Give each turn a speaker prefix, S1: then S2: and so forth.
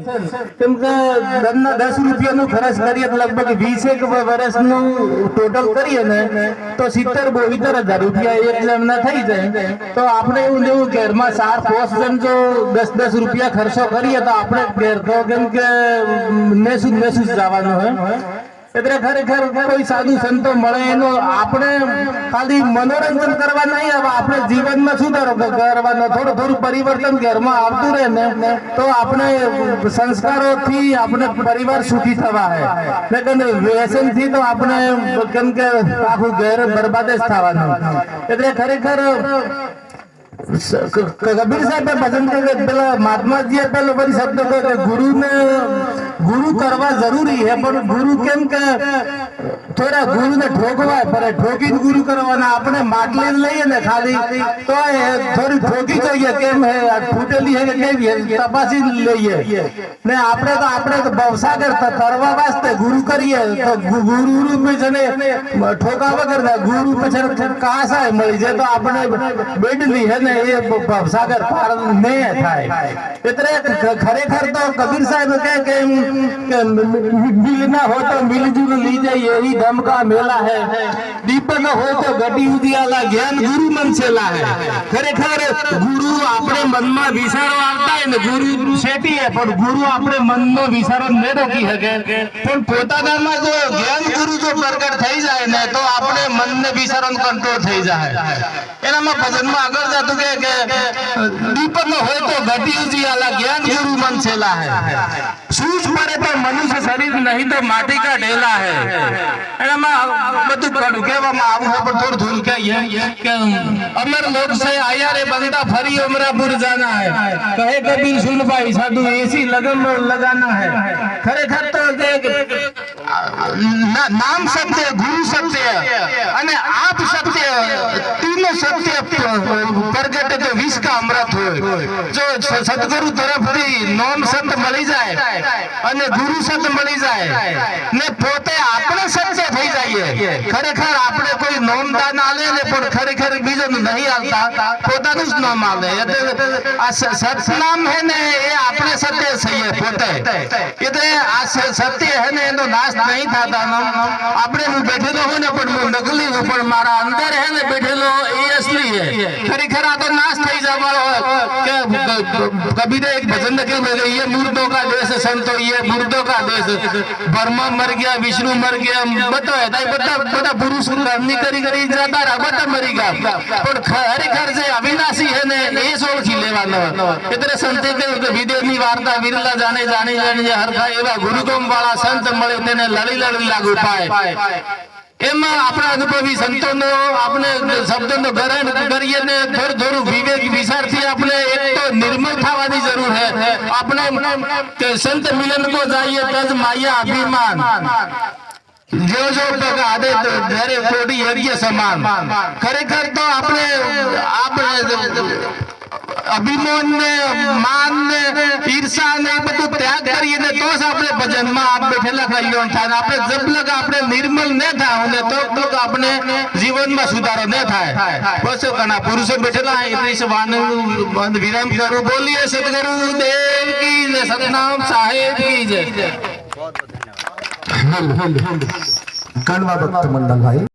S1: કેમ કે દરના 10 રૂપિયાનો ખર્ચ કરીએ તો લગભગ 20 વર્ષનું ટોટલ કરીએ ને તો 70-72 હજાર રૂપિયા એક જણના થઈ જાય। તો આપણે એવું જેવું ઘરમાં 4-5 જણ જો 10-10 રૂપિયા ખર્ચો કરીએ તો આપણે ઘેર તો કેમ કે મેસૂસ જવાનું હોય। એટલે ખરેખર કોઈ સાધુ સંતો મળે એનો આપણે ખાલી મનોરંજન કરવા નહીં, હવે આપણે જીવનમાં સુધારો કરવાનો, થોડું પરિવર્તન ઘરમાં આવતું રહે ને તો આપણે સંસ્કારોથી આપણે પરિવાર સુખી થવા હે, લેકિન વ્યસનથી તો આપણે કેમ કે આખું ઘર બરબાદ જ થવાનું। એટલે ખરેખર કબીર સાહેબ ભજન કરે પેલા મહાત્માજીએ પેલો બધી શબ્દ કહે ગુરુને ગુરુ કરવા જરૂરી है, પણ ગુરુ કેમ કે થોડા ગુરુને ઠોકવાય પડે, ઠોકીને ગુરુ કરવાના। આપણે માટલી લઈએ ને ખાલી તો થોડી ઠોકી જોઈએ કેમ હે ફૂટેલી હે કે કેવી હે તપાસી લઈએ ને આપણે તો ભવસાગર તરવા વાસ્તે ગુરુ કરીએ તો ગુરુ રૂપે છે ને ઠોકા વગર ગુરુ પછી કાસાય મળી જાય તો આપણે બેડલી હે ને એ ભવસાગર પાર નહીં થાય। એટલે ખરેખર તો કબીર સાહેબ કહે કે मिल ना हो तो मिलजुल लीजिए यही धम का मेला है, दीपक हो तो घटी उजियाला ज्ञान गुरु मन छेला है। खरेखर गुरु अपने मन में विचारो आता है ने गुरु सेठी है, पर गुरु अपने मन में विचारो न रोकी શકે, પણ પોતાનામાં જો જ્ઞાન ગુરુ જો પ્રગટ થઈ જાય ને તો આપણે મનને વિચારોને કંટ્રોલ થઈ જાય। એનામાં ભજનમાં આગળ જાતું કે દીપક હોય તો ઘટી ઉजियाला ज्ञान गुरु मन छेला है, सूझ पड़े तो मनुष्य शरीर नहीं तो माटी का ढेला है। એનામાં બધું કહેવામાં આવું છે પણ થોડું ધૂલ કહીએ કે અમર લોક से आया रे बंदा फरी अमरापुर जाना है, कहे कबीर सुन भाई साधु ऐसी लगन लगाना है। खरेखर तो नाम सत्य, गुरु सत्य અને આપ સત્ય, तीनों सत्य प्रगटे तो विष का अमृत हो। जो सतगुरु तरफથી નામ સત્ય મળી જાય અને ગુરુ સત્ય મળી જાય ને પોતે આપણે સત્ય થઈ જઈએ। ખરેખર આપણે કોઈ નામ દાન આલે ને પણ ખરેખર બીજું નહીં આલતા, પોતાનું જ નામ આલે। આ સતનામ હે ને એ આપણે સત્ય છીએ પોતે, એટલે આ સત્ય હે ને એનો નાશ નહીં થતા। આપણે હું બેઠેલો હું ને પણ હું નકલી હું પણ મારા અંદર હે ને બેઠેલો એ असली है। खरेखर आ तो नाश થઈ જવાનો કે કબીરે એક ભજન લખ્યું है ये मुर्दों का देश है संतो, ये मुर्दों का देश, ब्रह्मा मर गया, विष्णु मर गया, બધા પુરુષ કરણી કરી જતા રહ્યા, બધા મરી ગયા, પણ ખરેખર જે અવિનાશી है ને એ ઓળખી લેવાનો। એટલે સંતે કહ્યું કે વિદેશની વાર્તા વિરલા જાણે હરખા એવા ગુરુગમ વાળા સંત મળે તેને લડી લાગુ પાય। એમાં આપણા અનુભવી સંતોનો આપણે શબ્દોનો ગ્રહણ કરીએ ને થોડું વિવેક વિચારથી આપણે એક તો નિર્મળ થવાની જરૂર है। આપણે સંત મિલન को जाइए तज माया अभिमान, जो पग आदे धरे थोड़ी हरिय समान। खरेखर तो આપણે અભિમાન ને માન ને ઈર્ષા ને બધું ત્યાગ કરીએ ને તો જ આપણે ભજનમાં આપ બેઠેલા કલ્યાણ થાય। આપણે જબ લગ આપણે નિર્મલ ન થાવ ને તો લગ આપણે જીવનમાં સુધારો ન થાય। બસ ઘણા પુરુષો બેઠેલા ઇંગ્લિશ વાન વિરામ કરું, બોલીએ સદગુરુ દેવ કી જય, સતનામ સાહેબ કી જય।
S2: કણવા ભક્ત મંડળ ભાઈ